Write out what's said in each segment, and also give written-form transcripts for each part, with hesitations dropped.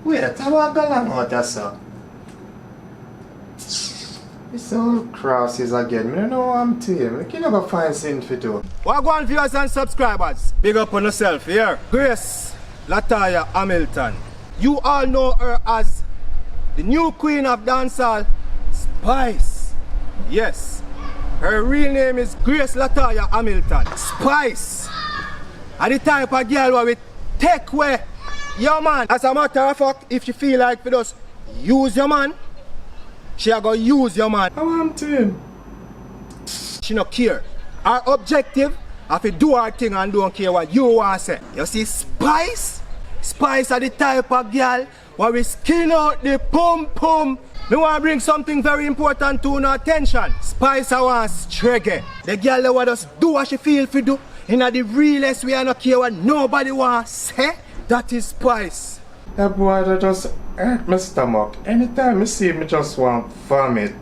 Wait, I want to go along out there, sir. It's all crosses again. I don't know what I'm doing. I can never find something to do. Wagwan viewers and subscribers, big up on yourself here. Grace Lataya Hamilton. You all know her as the new queen of dancehall, Spice. Yes, her real name is Grace Lataya Hamilton. Spice. And the type of girl where we take away your man. As a matter of fact, if you feel like we just use your man, she a go use your man. How am I doing? She no care. Her objective is to do her thing and don't care what you want to say. You see, Spice? Spice are the type of girl where we skin out the pum pum. Me want to bring something very important to your attention. Spice I want reggae. The girl that will just do what she feel to do. In the realest way, I don't care what nobody want to say. That is Spice. That boy that just hurt my stomach. Anytime I see me just want vomit.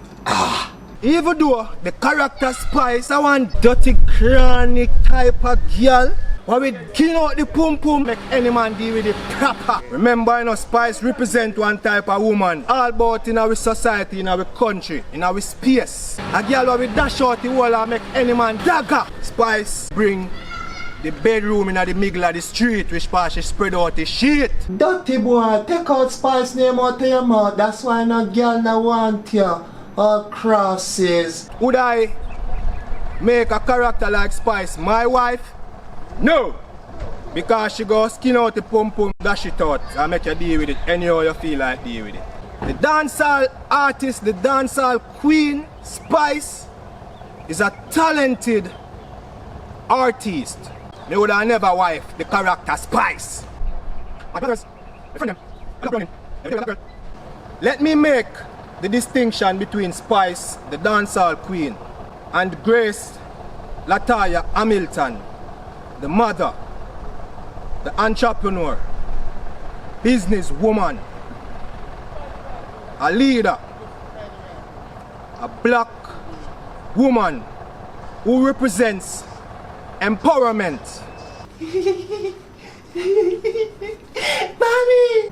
Even though the character Spice, I want dirty chronic type of girl where we kill out the pum pum, make any man deal with it proper. Remember, you know, Spice represent one type of woman all about in our society, in our country, in our space. A girl where we dash out the wall and make any man dagger. Spice bring the bedroom in the middle of the street, which part she spread out the shit. Dirty boy, take out Spice name out of your mouth. That's why no girl no want you. All crosses. Would I make a character like Spice my wife? No! Because she go skin out the pum pum, dash it out, and make you deal with it anyhow you feel like deal with it. The dancehall artist, the dancehall queen, Spice, is a talented artist. They would have never wife the character Spice. My brothers, my friend them, I love running. Every day I love girl. Let me make the distinction between Spice, the dancehall queen, and Grace Lataya Hamilton, the mother, the entrepreneur, businesswoman, a leader, a black woman who represents empowerment. Mommy!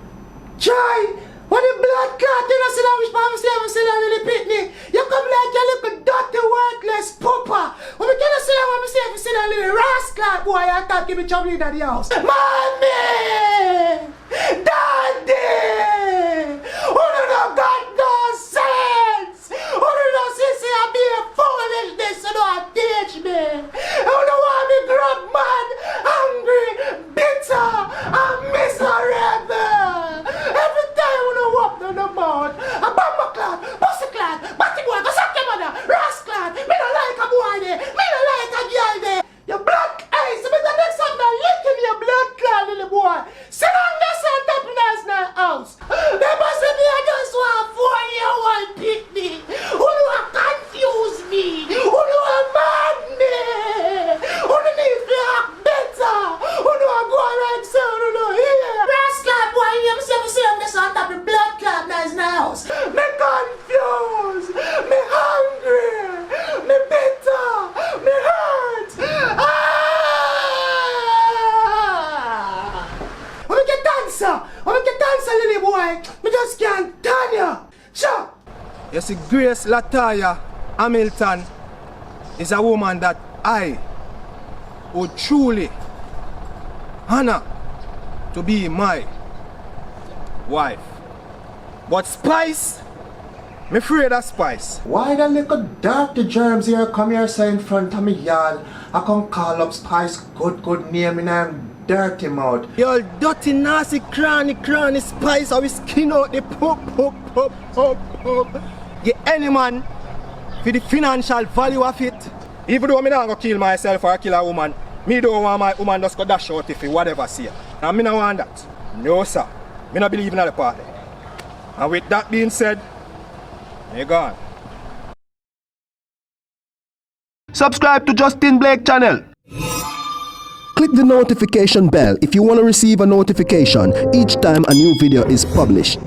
Joy! What the blood clot? You know, see that which mama say, I'm saying in the picnic. You come like you little dirty, worthless pooper. When we get to see that, when we say, if you see that little rascal boy, I thought give me trouble in the house. Mommy! Daddy! Who do not got no sense? Who do not see I be a foolishness, you don't teach me? Who don't want me grab mad, hungry, bitter, and miserable? Every time when I walk down the mouth, a bomber clad, pussy clad, batty boy, go suck your mother, rascal, me don't like a boy there, me don't like a girl there. Your blood eyes, me the next time I lick in your blood clad little boy. Sit down there and top in the house. They must say me I just want 4-year-old picnic. Who do I confuse me? Who do I mad me? Who do need to act better? Who do I go like so? Who do I hear? Rascal boy, you see I'm just on top of blood clot in the house. Me confused. Me hungry. Me bitter. Me hurt. When we get dancer, little boy, me just can't turn you. Sure. You see, Grace Lataya Hamilton is a woman that I would truly honor to be my wife. But Spice, me afraid of Spice. Why the little dirty germs here come here say in front of me yard? I can call up Spice good name in them dirty mouth. Yo, dirty, nasty, cranny Spice, how we skin out the pop. Get any man for the financial value of it. Even though I'm not gonna kill myself or kill a woman, me don't want my woman just go dash out if it whatever see. And me not want that. No sir. Me not believe in the party. And with that being said, me gone. Subscribe to Justin Blake channel. Click the notification bell if you want to receive a notification each time a new video is published.